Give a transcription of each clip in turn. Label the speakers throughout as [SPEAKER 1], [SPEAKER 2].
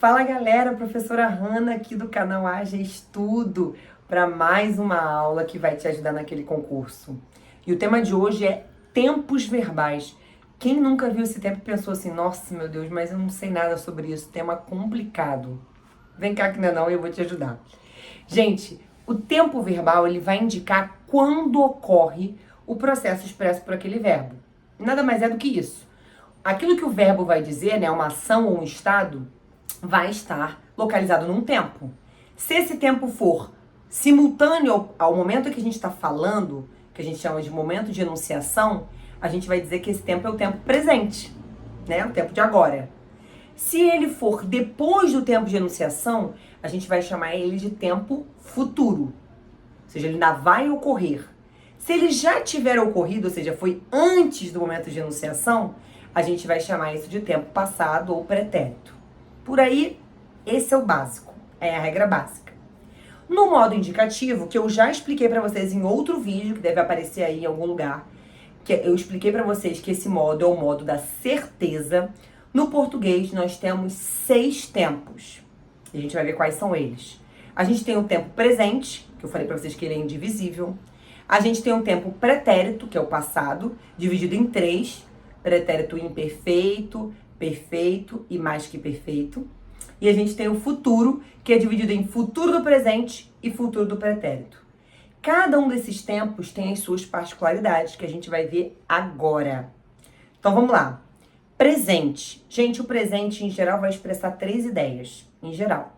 [SPEAKER 1] Fala galera, professora Hanna aqui do canal Haja Estudo para mais uma aula que vai te ajudar naquele concurso. E o tema de hoje é tempos verbais. Quem nunca viu esse tempo e pensou assim, nossa meu Deus, mas eu não sei nada sobre isso, tema complicado. Vem cá que não, eu vou te ajudar. Gente, o tempo verbal ele vai indicar quando ocorre o processo expresso por aquele verbo. Nada mais é do que isso. Aquilo que o verbo vai dizer, né, uma ação ou um estado, vai estar localizado num tempo. Se esse tempo for simultâneo ao momento que a gente está falando, que a gente chama de momento de enunciação, a gente vai dizer que esse tempo é o tempo presente, né? O tempo de agora. Se ele for depois do tempo de enunciação, a gente vai chamar ele de tempo futuro. Ou seja, ele ainda vai ocorrer. Se ele já tiver ocorrido, ou seja, foi antes do momento de enunciação, a gente vai chamar isso de tempo passado ou pretérito. Por aí, esse é o básico, é a regra básica. No modo indicativo, que eu já expliquei para vocês em outro vídeo, que deve aparecer aí em algum lugar, que eu expliquei para vocês que esse modo é o modo da certeza. No português, nós temos 6 tempos. E a gente vai ver quais são eles. A gente tem o tempo presente, que eu falei para vocês que ele é indivisível. A gente tem o tempo pretérito, que é o passado, dividido em 3. Pretérito imperfeito, perfeito e mais que perfeito. E a gente tem o futuro, que é dividido em futuro do presente e futuro do pretérito. Cada um desses tempos tem as suas particularidades, que a gente vai ver agora. Então vamos lá. Presente. Gente, o presente em geral vai expressar 3 ideias, em geral.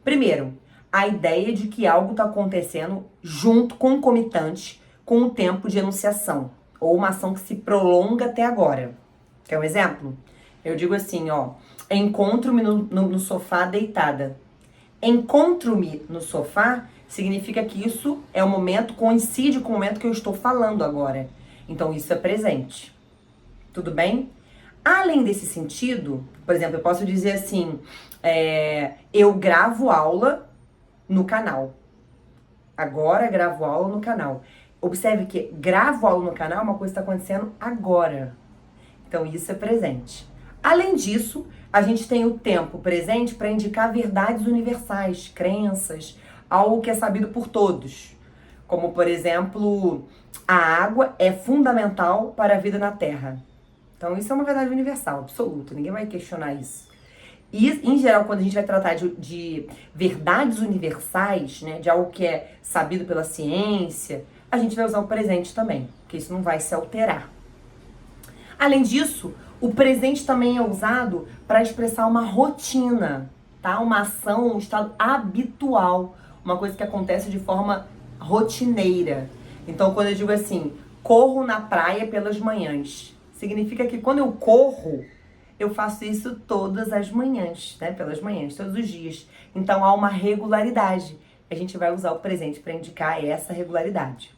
[SPEAKER 1] Primeiro, a ideia de que algo está acontecendo junto, concomitante, com o tempo de enunciação, ou uma ação que se prolonga até agora. Quer um exemplo? Eu digo assim, ó, encontro-me no sofá deitada. Encontro-me no sofá significa que isso é o momento, coincide com o momento que eu estou falando agora. Então, isso é presente. Tudo bem? Além desse sentido, por exemplo, eu posso dizer assim, eu gravo aula no canal. Agora gravo aula no canal. Observe que gravo aula no canal é uma coisa que está acontecendo agora. Então, isso é presente. Além disso, a gente tem o tempo presente para indicar verdades universais, crenças, algo que é sabido por todos. Como, por exemplo, a água é fundamental para a vida na Terra. Então, isso é uma verdade universal, absoluta. Ninguém vai questionar isso. E, em geral, quando a gente vai tratar de verdades universais, né, de algo que é sabido pela ciência, a gente vai usar o presente também, porque isso não vai se alterar. Além disso, o presente também é usado para expressar uma rotina, tá? Uma ação, um estado habitual, uma coisa que acontece de forma rotineira. Então, quando eu digo assim, corro na praia pelas manhãs, significa que quando eu corro, eu faço isso todas as manhãs, né? Pelas manhãs, todos os dias. Então, há uma regularidade. A gente vai usar o presente para indicar essa regularidade.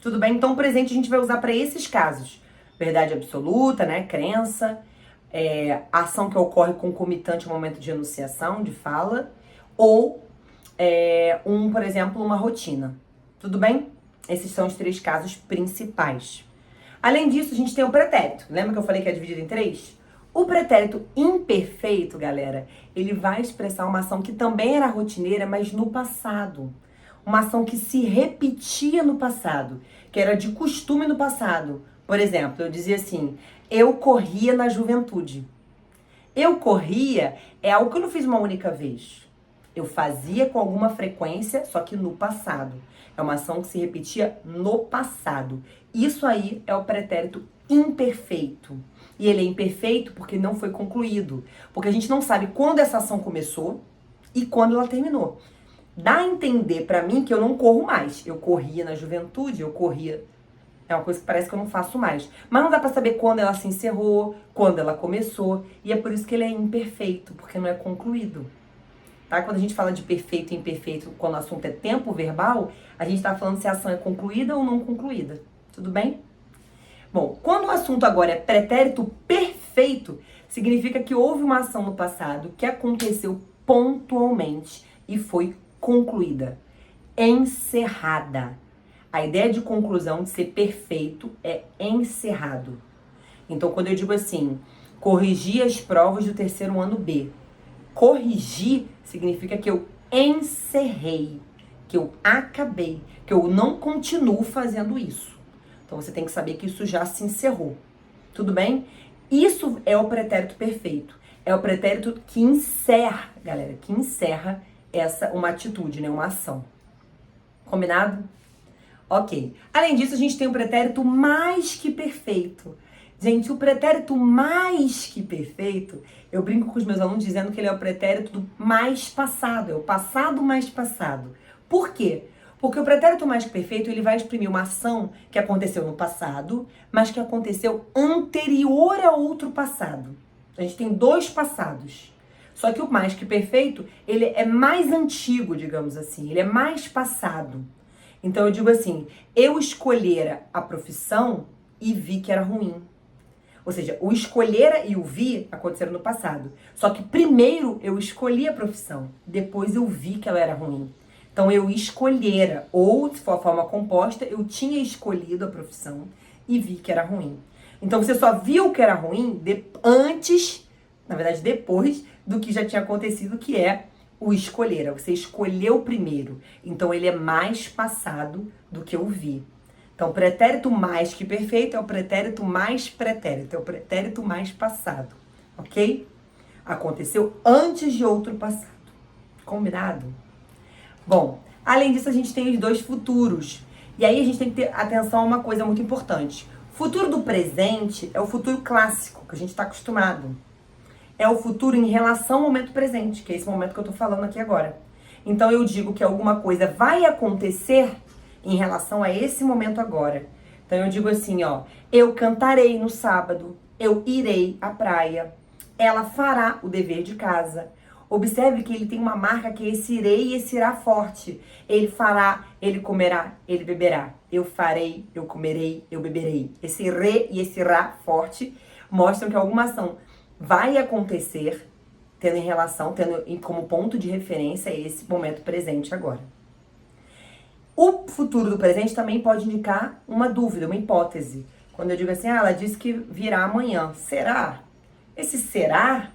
[SPEAKER 1] Tudo bem? Então, o presente a gente vai usar para esses casos. Verdade absoluta, né? Crença, ação que ocorre concomitante ao momento de enunciação, de fala, ou, por exemplo, uma rotina. Tudo bem? Esses são os 3 casos principais. Além disso, a gente tem o pretérito. Lembra que eu falei que é dividido em 3? O pretérito imperfeito, galera, ele vai expressar uma ação que também era rotineira, mas no passado. Uma ação que se repetia no passado, que era de costume no passado. Por exemplo, eu dizia assim, eu corria na juventude. Eu corria é algo que eu não fiz uma única vez. Eu fazia com alguma frequência, só que no passado. É uma ação que se repetia no passado. Isso aí é o pretérito imperfeito. E ele é imperfeito porque não foi concluído. Porque a gente não sabe quando essa ação começou e quando ela terminou. Dá a entender pra mim que eu não corro mais. Eu corria na juventude, eu corria... É uma coisa que parece que eu não faço mais. Mas não dá pra saber quando ela se encerrou, quando ela começou. E é por isso que ele é imperfeito, porque não é concluído. Tá? Quando a gente fala de perfeito e imperfeito, quando o assunto é tempo verbal, a gente tá falando se a ação é concluída ou não concluída. Tudo bem? Bom, quando o assunto agora é pretérito perfeito, significa que houve uma ação no passado que aconteceu pontualmente e foi concluída, encerrada. A ideia de conclusão, de ser perfeito, é encerrado. Então, quando eu digo assim, corrigi as provas do 3º ano B, corrigir significa que eu encerrei, que eu acabei, que eu não continuo fazendo isso. Então você tem que saber que isso já se encerrou. Tudo bem? Isso é o pretérito perfeito. É o pretérito que encerra, galera, que encerra uma atitude, né, uma ação. Combinado? Ok. Além disso, a gente tem o pretérito mais que perfeito. Gente, o pretérito mais que perfeito, eu brinco com os meus alunos dizendo que ele é o pretérito do mais passado, é o passado mais passado. Por quê? Porque o pretérito mais que perfeito, ele vai exprimir uma ação que aconteceu no passado, mas que aconteceu anterior a outro passado. A gente tem dois passados. Só que o mais que perfeito, ele é mais antigo, digamos assim, ele é mais passado. Então eu digo assim, eu escolhera a profissão e vi que era ruim. Ou seja, o escolhera e o vi aconteceram no passado. Só que primeiro eu escolhi a profissão, depois eu vi que ela era ruim. Então eu escolhera, ou se for a forma composta, eu tinha escolhido a profissão e vi que era ruim. Então você só viu que era ruim antes, na verdade depois, do que já tinha acontecido, que é o escolhera. Você escolheu primeiro. Então ele é mais passado do que o vi. Então, pretérito mais que perfeito é o pretérito mais pretérito, é o pretérito mais passado, ok? Aconteceu antes de outro passado. Combinado? Bom, além disso, a gente tem os dois futuros. E aí a gente tem que ter atenção a uma coisa muito importante. Futuro do presente é o futuro clássico, que a gente está acostumado. É o futuro em relação ao momento presente, que é esse momento que eu tô falando aqui agora. Então eu digo que alguma coisa vai acontecer em relação a esse momento agora. Então eu digo assim, ó, eu cantarei no sábado, eu irei à praia, ela fará o dever de casa. Observe que ele tem uma marca que é esse irei e esse irá forte. Ele fará, ele comerá, ele beberá. Eu farei, eu comerei, eu beberei. Esse re e esse irá forte mostram que alguma ação vai acontecer, tendo em relação, tendo como ponto de referência esse momento presente agora. O futuro do presente também pode indicar uma dúvida, uma hipótese. Quando eu digo assim, ela disse que virá amanhã. Será? Esse será,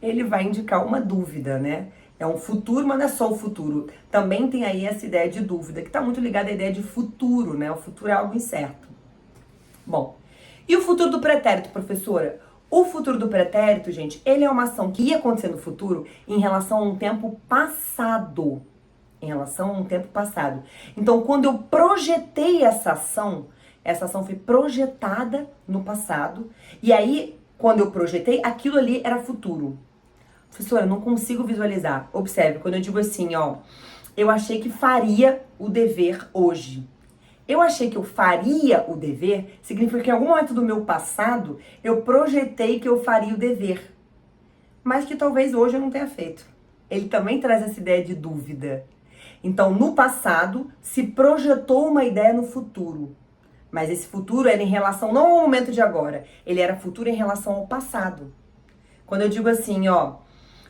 [SPEAKER 1] ele vai indicar uma dúvida, né? É um futuro, mas não é só o futuro. Também tem aí essa ideia de dúvida, que está muito ligada à ideia de futuro, né? O futuro é algo incerto. Bom, e o futuro do pretérito, professora? O futuro do pretérito, gente, ele é uma ação que ia acontecer no futuro em relação a um tempo passado. Em relação a um tempo passado. Então, quando eu projetei essa ação foi projetada no passado. E aí, quando eu projetei, aquilo ali era futuro. Professora, eu não consigo visualizar. Observe, quando eu digo assim, ó, eu achei que faria o dever hoje. Eu achei que eu faria o dever, significa que em algum momento do meu passado, eu projetei que eu faria o dever. Mas que talvez hoje eu não tenha feito. Ele também traz essa ideia de dúvida. Então, no passado, se projetou uma ideia no futuro. Mas esse futuro era em relação, não ao momento de agora, ele era futuro em relação ao passado. Quando eu digo assim, ó,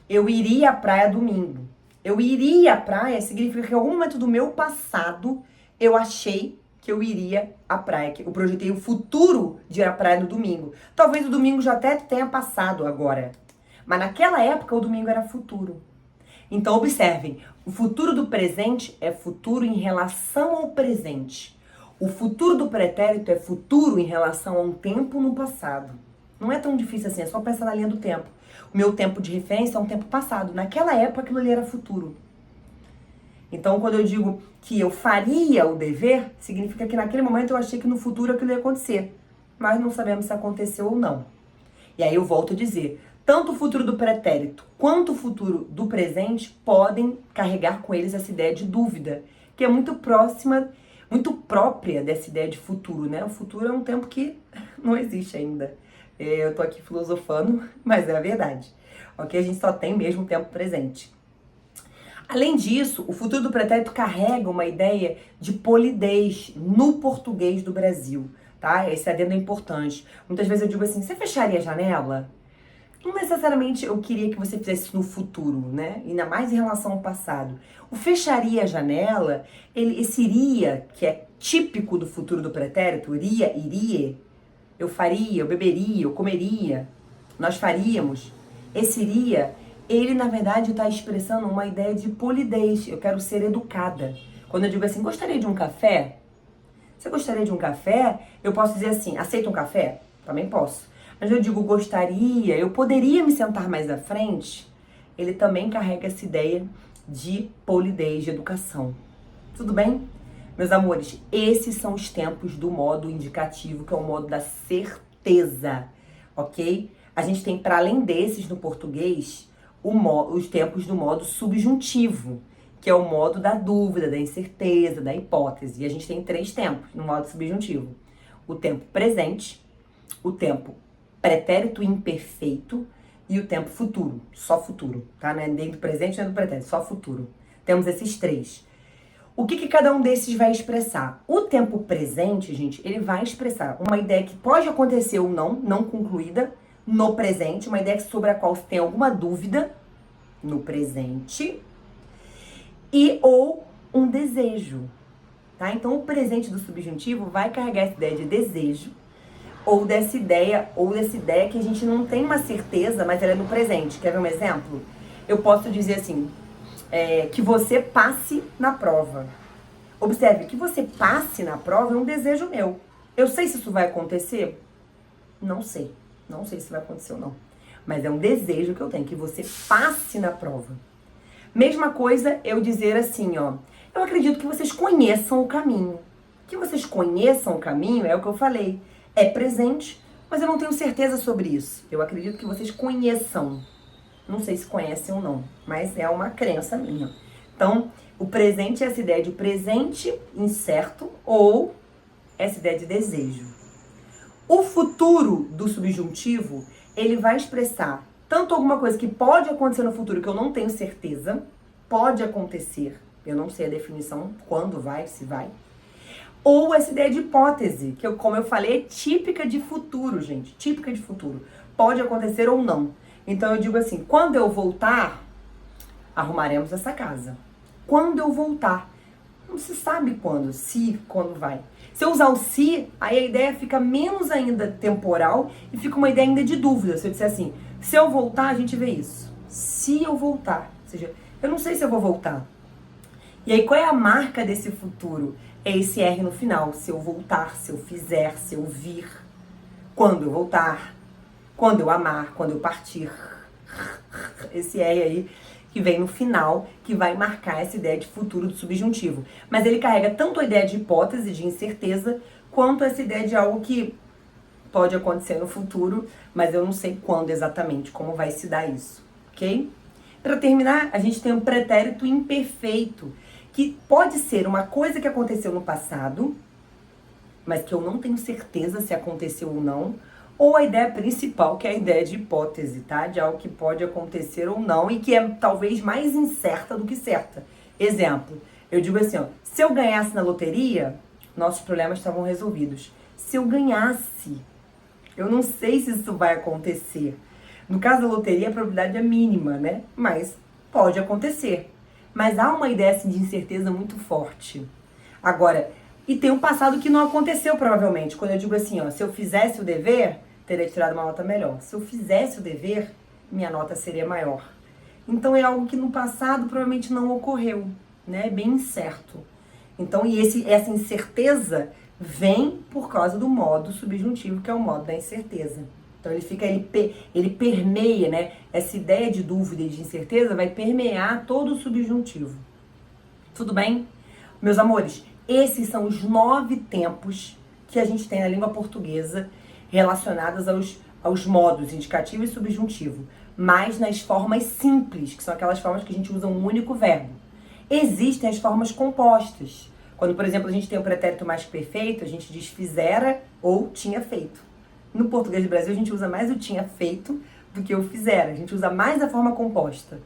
[SPEAKER 1] eu iria à praia domingo. Eu iria à praia significa que em algum momento do meu passado, eu achei que eu iria à praia, que eu projetei o futuro de ir à praia no domingo. Talvez o domingo já até tenha passado agora. Mas naquela época, o domingo era futuro. Então, observem, o futuro do presente é futuro em relação ao presente. O futuro do pretérito é futuro em relação a um tempo no passado. Não é tão difícil assim, é só pensar na linha do tempo. O meu tempo de referência é um tempo passado. Naquela época, aquilo ali era futuro. Então, quando eu digo que eu faria o dever, significa que naquele momento eu achei que no futuro aquilo ia acontecer. Mas não sabemos se aconteceu ou não. E aí eu volto a dizer, tanto o futuro do pretérito quanto o futuro do presente podem carregar com eles essa ideia de dúvida, que é muito próxima, muito própria dessa ideia de futuro, né? O futuro é um tempo que não existe ainda. Eu tô aqui filosofando, mas é a verdade. Ok? A gente só tem mesmo o tempo presente. Além disso, o futuro do pretérito carrega uma ideia de polidez no português do Brasil, tá? Esse adendo é importante. Muitas vezes eu digo assim, você fecharia a janela? Não necessariamente eu queria que você fizesse isso no futuro, né? Ainda mais em relação ao passado. O fecharia a janela, esse iria, que é típico do futuro do pretérito, iria, eu faria, eu beberia, eu comeria, nós faríamos. Esse iria, ele na verdade está expressando uma ideia de polidez. Eu quero ser educada. Quando eu digo assim, gostaria de um café? Você gostaria de um café? Eu posso dizer assim, aceita um café? Também posso. Mas eu digo gostaria, eu poderia me sentar mais à frente? Ele também carrega essa ideia de polidez, de educação. Tudo bem? Meus amores, esses são os tempos do modo indicativo, que é o modo da certeza, ok? A gente tem, para além desses no português, os tempos do modo subjuntivo, que é o modo da dúvida, da incerteza, da hipótese. E a gente tem 3 tempos no modo subjuntivo. O tempo presente, o tempo pretérito imperfeito e o tempo futuro, só futuro, tá? Não é nem do presente nem do pretérito, só futuro. Temos esses 3. O que cada um desses vai expressar? O tempo presente, gente, ele vai expressar uma ideia que pode acontecer ou não concluída no presente, uma ideia sobre a qual você tem alguma dúvida no presente, e ou um desejo, tá? Então o presente do subjuntivo vai carregar essa ideia de desejo, ou dessa ideia que a gente não tem uma certeza, mas ela é no presente. Quer ver um exemplo? Eu posso dizer assim, que você passe na prova. Observe, que você passe na prova é um desejo meu. Eu sei se isso vai acontecer? Não sei. Não sei se vai acontecer ou não. Mas é um desejo que eu tenho, que você passe na prova. Mesma coisa eu dizer assim, ó. Eu acredito que vocês conheçam o caminho. Que vocês conheçam o caminho é o que eu falei. É presente, mas eu não tenho certeza sobre isso. Eu acredito que vocês conheçam. Não sei se conhecem ou não, mas é uma crença minha. Então, o presente é essa ideia de presente incerto ou essa ideia de desejo. O futuro do subjuntivo, ele vai expressar tanto alguma coisa que pode acontecer no futuro que eu não tenho certeza, pode acontecer, eu não sei a definição, quando vai, se vai, ou essa ideia de hipótese, que como eu falei, é típica de futuro, gente, típica de futuro, pode acontecer ou não. Então eu digo assim, quando eu voltar, arrumaremos essa casa. Quando eu voltar, não se sabe quando, quando vai. Se eu usar o se, aí a ideia fica menos ainda temporal e fica uma ideia ainda de dúvida. Se eu disser assim, se eu voltar, a gente vê isso. Se eu voltar, ou seja, eu não sei se eu vou voltar. E aí, qual é a marca desse futuro? É esse R no final. Se eu voltar, se eu fizer, se eu vir. Quando eu voltar, quando eu amar, quando eu partir. Esse R aí que vem no final, que vai marcar essa ideia de futuro do subjuntivo. Mas ele carrega tanto a ideia de hipótese, de incerteza, quanto essa ideia de algo que pode acontecer no futuro, mas eu não sei quando exatamente, como vai se dar isso, ok? Para terminar, a gente tem um pretérito imperfeito, que pode ser uma coisa que aconteceu no passado, mas que eu não tenho certeza se aconteceu ou não, ou a ideia principal, que é a ideia de hipótese, tá? De algo que pode acontecer ou não e que é talvez mais incerta do que certa. Exemplo, eu digo assim, ó, se eu ganhasse na loteria, nossos problemas estavam resolvidos. Se eu ganhasse, eu não sei se isso vai acontecer. No caso da loteria, a probabilidade é mínima, né? Mas pode acontecer. Mas há uma ideia assim, de incerteza muito forte. Agora, e tem um passado que não aconteceu provavelmente. Quando eu digo assim, ó, se eu fizesse o dever, teria tirado uma nota melhor. Se eu fizesse o dever, minha nota seria maior. Então é algo que no passado provavelmente não ocorreu, né? É bem incerto. Então, essa incerteza vem por causa do modo subjuntivo, que é o modo da incerteza. Então ele permeia, né? Essa ideia de dúvida e de incerteza vai permear todo o subjuntivo. Tudo bem? Meus amores, esses são os 9 tempos que a gente tem na língua portuguesa relacionados aos modos indicativo e subjuntivo, mas nas formas simples, que são aquelas formas que a gente usa um único verbo. Existem as formas compostas. Quando, por exemplo, a gente tem o pretérito mais que perfeito, a gente diz fizera ou tinha feito. No português do Brasil, a gente usa mais o tinha feito do que o fizera. A gente usa mais a forma composta.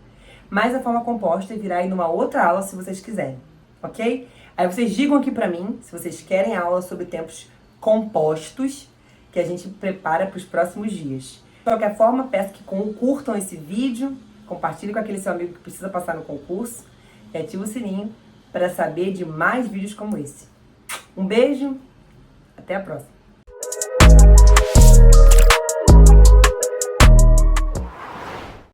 [SPEAKER 1] Mas a forma composta virá aí numa outra aula, se vocês quiserem, ok? Aí vocês digam aqui pra mim, se vocês querem aula sobre tempos compostos, que a gente prepara para os próximos dias. De qualquer forma, peço que curtam esse vídeo, compartilhem com aquele seu amigo que precisa passar no concurso e ative o sininho para saber de mais vídeos como esse. Um beijo, até a próxima!